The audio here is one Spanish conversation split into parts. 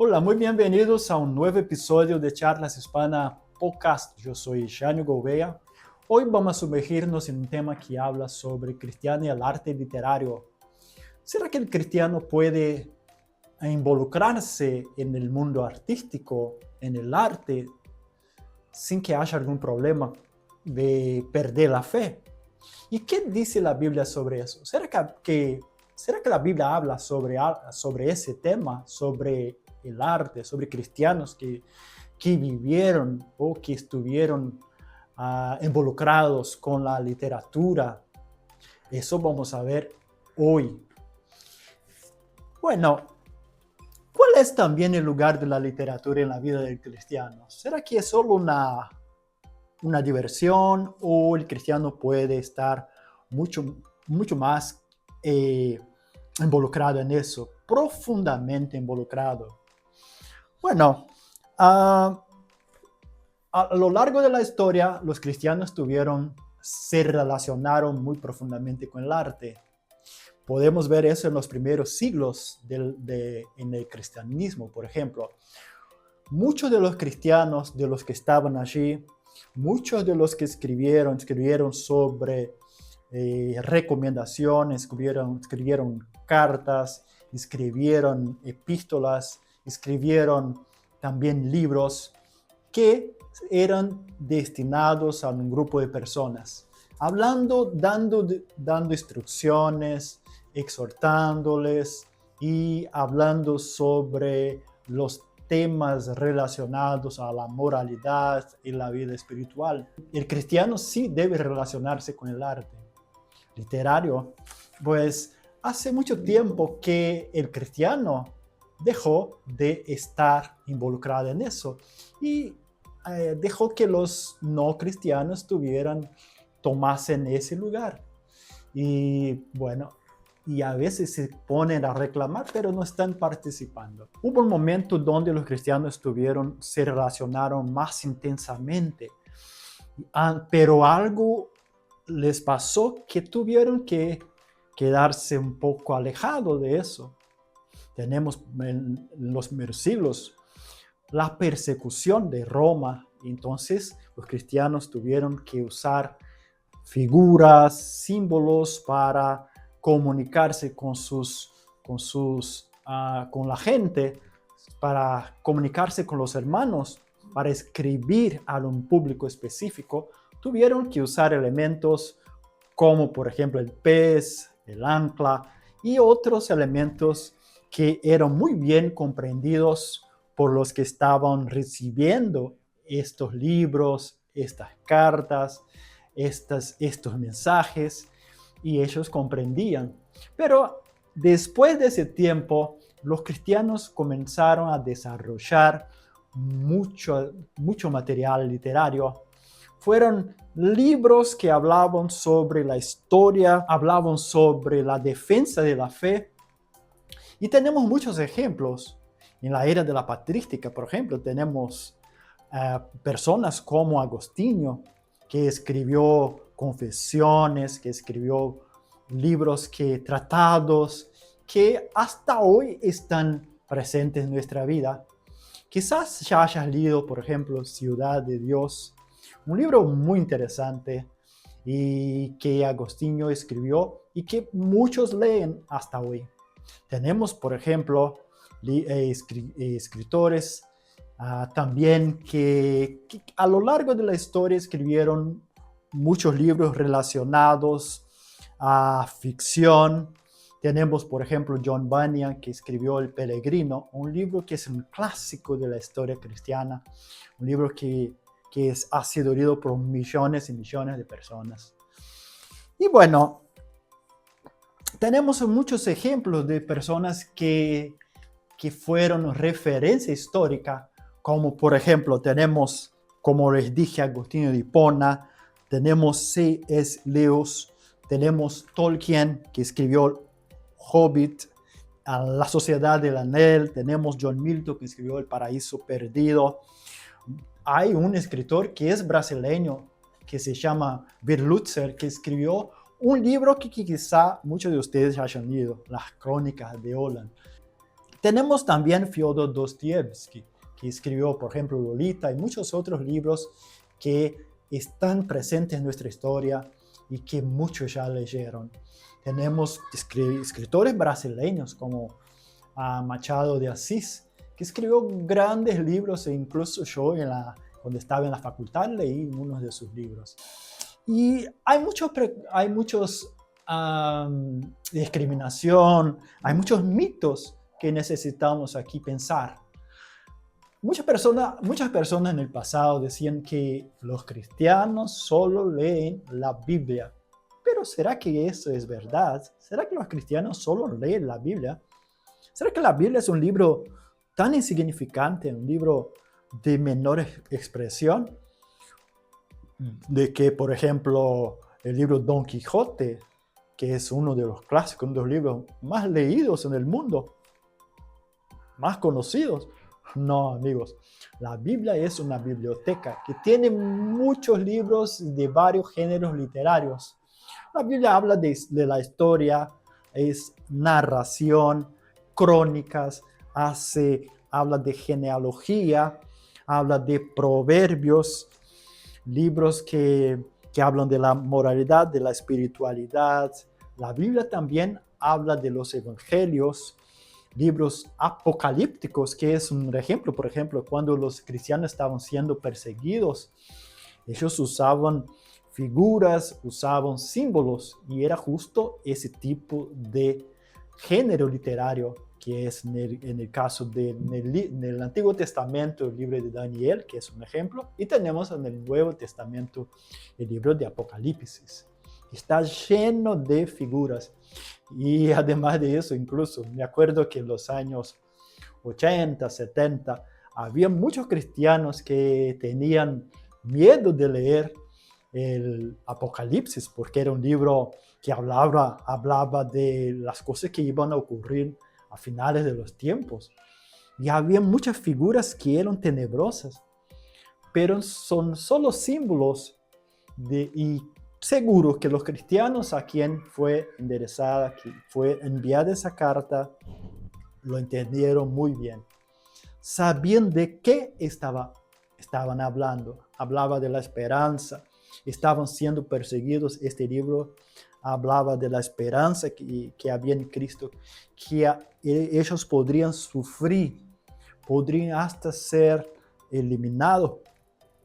Hola, muy bienvenidos a un nuevo episodio de Charlas Hispana Podcast. Yo soy Jânio Gouveia. Hoy vamos a sumergirnos en un tema que habla sobre cristiano y el arte literario. ¿Será que el cristiano puede involucrarse en el mundo artístico, en el arte, sin que haya algún problema de perder la fe? ¿Y qué dice la Biblia sobre eso? ¿Será que la Biblia habla sobre ese tema, sobre el arte, sobre cristianos que vivieron o que estuvieron involucrados con la literatura? Eso vamos a ver hoy. Bueno, ¿cuál es también el lugar de la literatura en la vida del cristiano? ¿Será que es solo una diversión o el cristiano puede estar mucho más involucrado en eso, profundamente involucrado? Bueno, a lo largo de la historia, los cristianos se relacionaron muy profundamente con el arte. Podemos ver eso en los primeros siglos en el cristianismo, por ejemplo. Muchos de los cristianos, de los que estaban allí, muchos de los que escribieron sobre recomendaciones, escribieron cartas, escribieron epístolas, escribieron también libros que eran destinados a un grupo de personas, hablando, dando instrucciones, exhortándoles y hablando sobre los temas relacionados a la moralidad y la vida espiritual. El cristiano sí debe relacionarse con el arte literario, pues hace mucho tiempo que el cristiano dejó de estar involucrado en eso y dejó que los no cristianos tomasen ese lugar. Y bueno, y a veces se ponen a reclamar, pero no están participando. Hubo un momento donde los cristianos se relacionaron más intensamente, pero algo les pasó que tuvieron que quedarse un poco alejados de eso. Tenemos en los primeros siglos la persecución de Roma, entonces los cristianos tuvieron que usar figuras, símbolos para comunicarse con la gente, para comunicarse con los hermanos, para escribir a un público específico. Tuvieron que usar elementos como, por ejemplo, el pez, el ancla y otros elementos que eran muy bien comprendidos por los que estaban recibiendo estos libros, estas cartas, estos mensajes, y ellos comprendían. Pero después de ese tiempo, los cristianos comenzaron a desarrollar mucho material literario. Fueron libros que hablaban sobre la historia, hablaban sobre la defensa de la fe. Y tenemos muchos ejemplos. En la era de la patrística, por ejemplo, tenemos personas como Agostinho, que escribió confesiones, que escribió tratados, que hasta hoy están presentes en nuestra vida. Quizás ya hayas leído, por ejemplo, Ciudad de Dios, un libro muy interesante y que Agostinho escribió y que muchos leen hasta hoy. Tenemos, por ejemplo, escritores también que a lo largo de la historia escribieron muchos libros relacionados a ficción. Tenemos, por ejemplo, John Bunyan, que escribió El Peregrino, un libro que es un clásico de la historia cristiana, un libro que ha sido leído por millones y millones de personas. Y bueno, tenemos muchos ejemplos de personas que fueron referencia histórica, como por ejemplo tenemos, como les dije, Agustín de Hipona, tenemos C.S. Lewis, tenemos Tolkien, que escribió Hobbit, La Sociedad del Anel, tenemos John Milton, que escribió El Paraíso Perdido. Hay un escritor que es brasileño, que se llama Berlutzer, que escribió un libro que quizá muchos de ustedes hayan leído, Las Crónicas de Oland. Tenemos también Fyodor Dostoyevsky, que escribió, por ejemplo, Lolita y muchos otros libros que están presentes en nuestra historia y que muchos ya leyeron. Tenemos escritores brasileños como Machado de Assis, que escribió grandes libros e incluso yo cuando estaba en la facultad leí unos de sus libros. Y hay muchos discriminación, hay muchos mitos que necesitamos aquí pensar. Muchas personas en el pasado decían que los cristianos solo leen la Biblia. Pero ¿será que eso es verdad? ¿Será que los cristianos solo leen la Biblia? ¿Será que la Biblia es un libro tan insignificante, un libro de menor expresión? De que, por ejemplo, el libro Don Quijote, que es uno de los clásicos, uno de los libros más leídos en el mundo, más conocidos. No, amigos, la Biblia es una biblioteca que tiene muchos libros de varios géneros literarios. La Biblia habla de la historia, es narración, crónicas, habla de genealogía, habla de proverbios, libros que hablan de la moralidad, de la espiritualidad. La Biblia también habla de los evangelios, libros apocalípticos, que es un ejemplo, por ejemplo, cuando los cristianos estaban siendo perseguidos, ellos usaban figuras, usaban símbolos, y era justo ese tipo de género literario que es en el caso en el Antiguo Testamento el libro de Daniel, que es un ejemplo, y tenemos en el Nuevo Testamento el libro de Apocalipsis. Está lleno de figuras. Y además de eso, incluso me acuerdo que en los años 80, 70, había muchos cristianos que tenían miedo de leer el Apocalipsis, porque era un libro que hablaba de las cosas que iban a ocurrir a finales de los tiempos. Y había muchas figuras que eran tenebrosas, pero son solo símbolos y seguro que los cristianos a quien fue enderezada, que fue enviada esa carta, lo entendieron muy bien. Sabían de qué estaban hablando. Hablaba de la esperanza. Estaban siendo perseguidos. Este libro hablaba de la esperanza que había en Cristo, que ellos podrían sufrir, podrían hasta ser eliminados,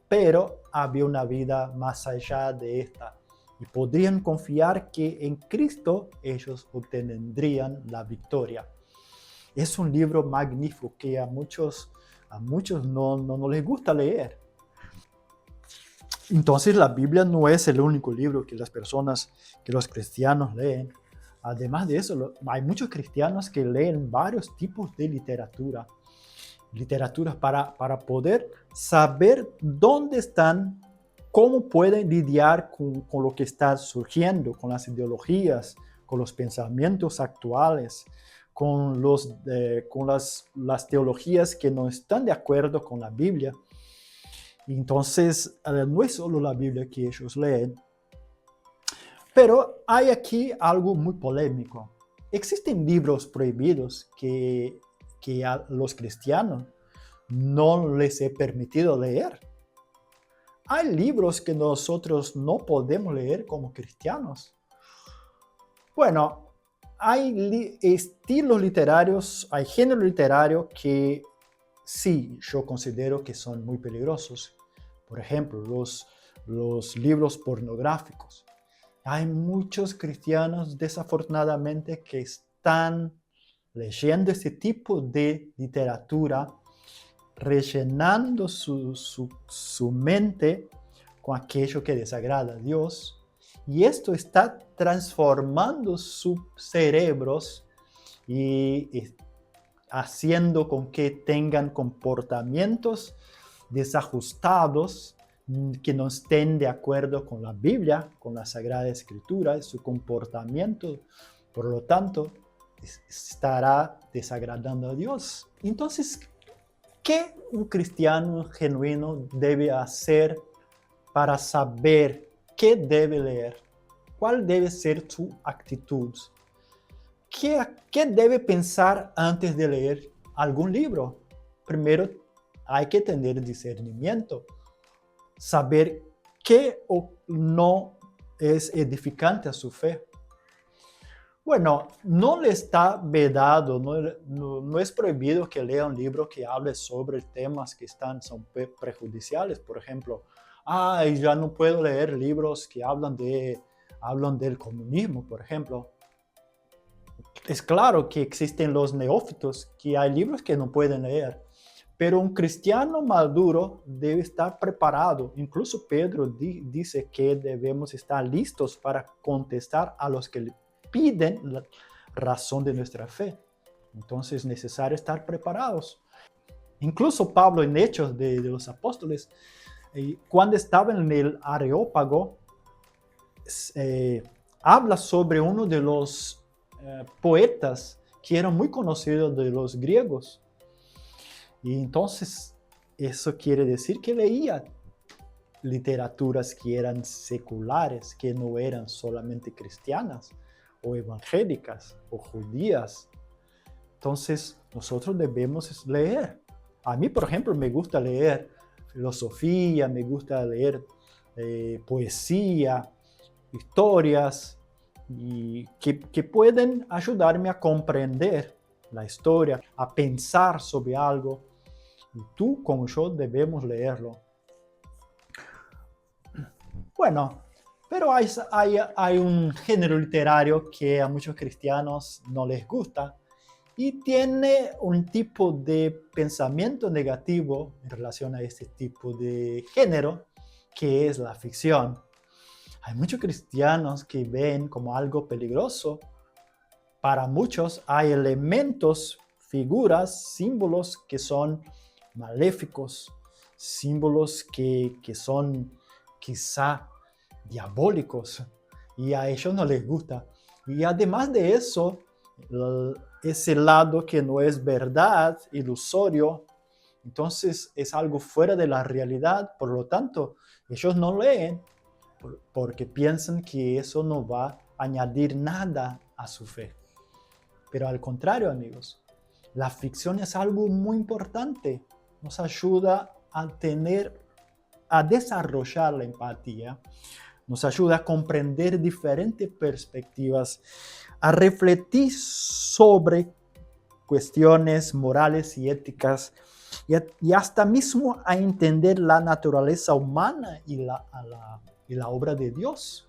pero había una vida más allá de esta y podrían confiar que en Cristo ellos obtendrían la victoria. Es un libro magnífico que a muchos no les gusta leer. Entonces la Biblia no es el único libro que los cristianos leen. Además de eso, hay muchos cristianos que leen varios tipos de literatura para poder saber dónde están, cómo pueden lidiar con lo que está surgiendo, con las ideologías, con los pensamientos actuales, con las teologías que no están de acuerdo con la Biblia. Entonces, no es solo la Biblia que ellos leen, pero hay aquí algo muy polémico. Existen libros prohibidos que a los cristianos no les he permitido leer. Hay libros que nosotros no podemos leer como cristianos. Bueno, hay estilos literarios, hay género literario que sí, yo considero que son muy peligrosos. Por ejemplo, los libros pornográficos. Hay muchos cristianos, desafortunadamente, que están leyendo ese tipo de literatura, rellenando su mente con aquello que desagrada a Dios. Y esto está transformando sus cerebros y haciendo con que tengan comportamientos desajustados que no estén de acuerdo con la Biblia, con la Sagrada Escritura. Su comportamiento, por lo tanto, estará desagradando a Dios. Entonces, ¿qué un cristiano genuino debe hacer para saber qué debe leer? ¿Cuál debe ser su actitud? ¿Qué debe pensar antes de leer algún libro? Primero, hay que tener discernimiento, saber qué o no es edificante a su fe. Bueno, no le está vedado, no es prohibido que lea un libro que hable sobre temas que son prejudiciales. Por ejemplo, ya no puedo leer libros que hablan del comunismo, por ejemplo. Es claro que existen los neófitos, que hay libros que no pueden leer, pero un cristiano maduro debe estar preparado. Incluso Pedro dice que debemos estar listos para contestar a los que le piden la razón de nuestra fe. Entonces es necesario estar preparados. Incluso Pablo en Hechos de los Apóstoles, cuando estaba en el Areópago, habla sobre uno de los poetas que eran muy conocidos de los griegos. Y entonces eso quiere decir que leía literaturas que eran seculares, que no eran solamente cristianas o evangélicas o judías. Entonces nosotros debemos leer. A mí, por ejemplo, me gusta leer filosofía, me gusta leer poesía, historias, y que pueden ayudarme a comprender la historia, a pensar sobre algo. Y tú como yo debemos leerlo. Bueno, pero hay un género literario que a muchos cristianos no les gusta y tiene un tipo de pensamiento negativo en relación a este tipo de género, que es la ficción. Hay muchos cristianos que ven como algo peligroso. Para muchos hay elementos, figuras, símbolos que son maléficos, símbolos que son quizá diabólicos y a ellos no les gusta. Y además de eso, ese lado que no es verdad, ilusorio, entonces es algo fuera de la realidad, por lo tanto, ellos no leen porque piensan que eso no va a añadir nada a su fe. Pero al contrario, amigos, la ficción es algo muy importante. Nos ayuda a desarrollar la empatía, nos ayuda a comprender diferentes perspectivas, a refletir sobre cuestiones morales y éticas y hasta mismo a entender la naturaleza humana y la obra de Dios.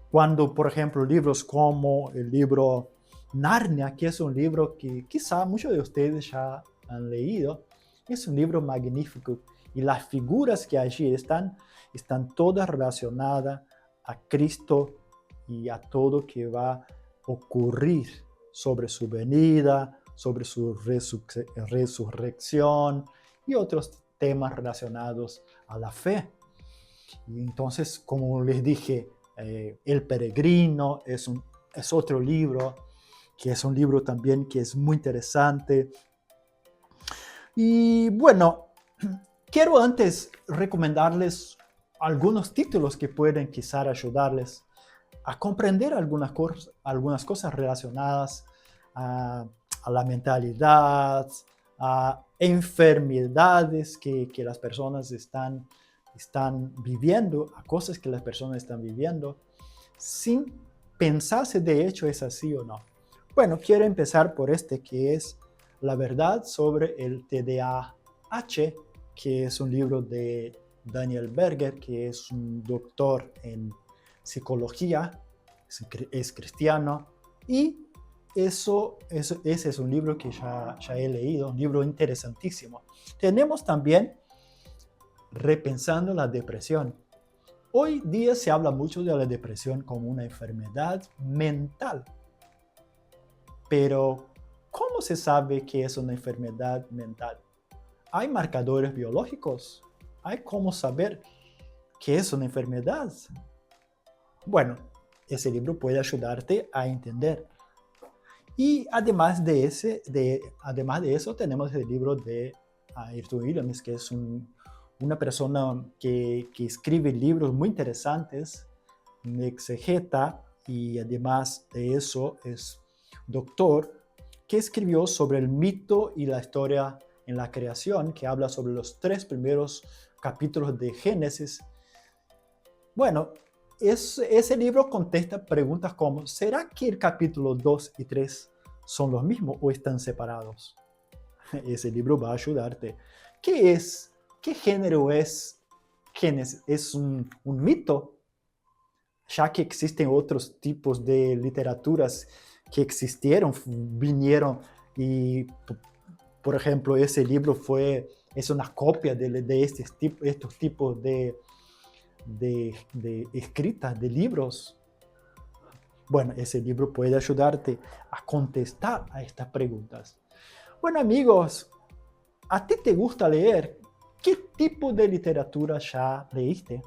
Cuando, por ejemplo, libros como el libro Narnia, que es un libro que quizá muchos de ustedes ya han leído, es un libro magnífico y las figuras que allí están todas relacionadas a Cristo y a todo que va a ocurrir sobre su venida, sobre su resurrección y otros temas relacionados a la fe. Y entonces, como les dije, El Peregrino es otro libro, que es un libro también que es muy interesante. Y bueno, quiero antes recomendarles algunos títulos que pueden quizás ayudarles a comprender algunas cosas relacionadas a la mentalidad, a enfermedades que las personas están viviendo, a cosas que las personas están viviendo, sin pensar si de hecho es así o no. Bueno, quiero empezar por este que es La verdad sobre el TDAH, que es un libro de Daniel Berger, que es un doctor en psicología, es cristiano, y ese es un libro que ya he leído, un libro interesantísimo. Tenemos también Repensando la depresión. Hoy día se habla mucho de la depresión como una enfermedad mental, pero ¿cómo se sabe que es una enfermedad mental? ¿Hay marcadores biológicos? ¿Hay cómo saber qué es una enfermedad? Bueno, ese libro puede ayudarte a entender. Y además de eso, tenemos el libro de Ayrton Williams, que es una persona que escribe libros muy interesantes, un exegeta y además de eso es doctor, que escribió sobre el mito y la historia en la creación, que habla sobre los 3 primeros capítulos de Génesis. Bueno, ese libro contesta preguntas como, ¿será que el capítulo 2 y 3 son los mismos o están separados? Ese libro va a ayudarte. ¿Qué es? ¿Qué género es Génesis? ¿Es un mito? Ya que existen otros tipos de literaturas que existieron, vinieron y, por ejemplo, ese libro es una copia de estos tipos de escritas, de libros. Bueno, ese libro puede ayudarte a contestar a estas preguntas. Bueno, amigos, ¿a ti te gusta leer? ¿Qué tipo de literatura ya leíste?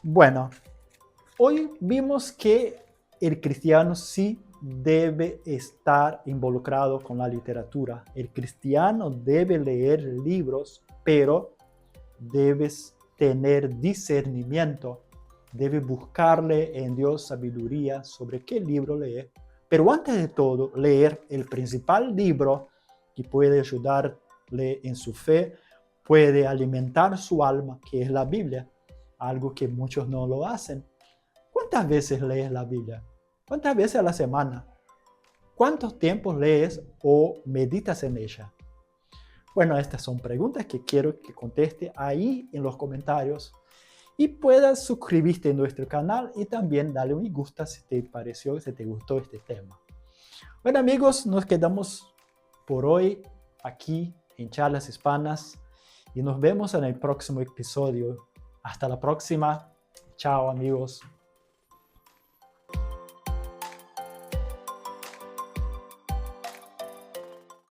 Bueno, hoy vimos que el cristiano sí debe estar involucrado con la literatura. El cristiano debe leer libros, pero debes tener discernimiento. Debe buscarle en Dios sabiduría sobre qué libro leer. Pero antes de todo, leer el principal libro que puede ayudarle en su fe, puede alimentar su alma, que es la Biblia, algo que muchos no lo hacen. ¿Cuántas veces lees la Biblia? ¿Cuántas veces a la semana? ¿Cuántos tiempos lees o meditas en ella? Bueno, estas son preguntas que quiero que conteste ahí en los comentarios y puedas suscribirte a nuestro canal y también darle un me gusta si te pareció, si te gustó este tema. Bueno amigos, nos quedamos por hoy aquí en Charlas Hispanas y nos vemos en el próximo episodio. Hasta la próxima. Chao amigos.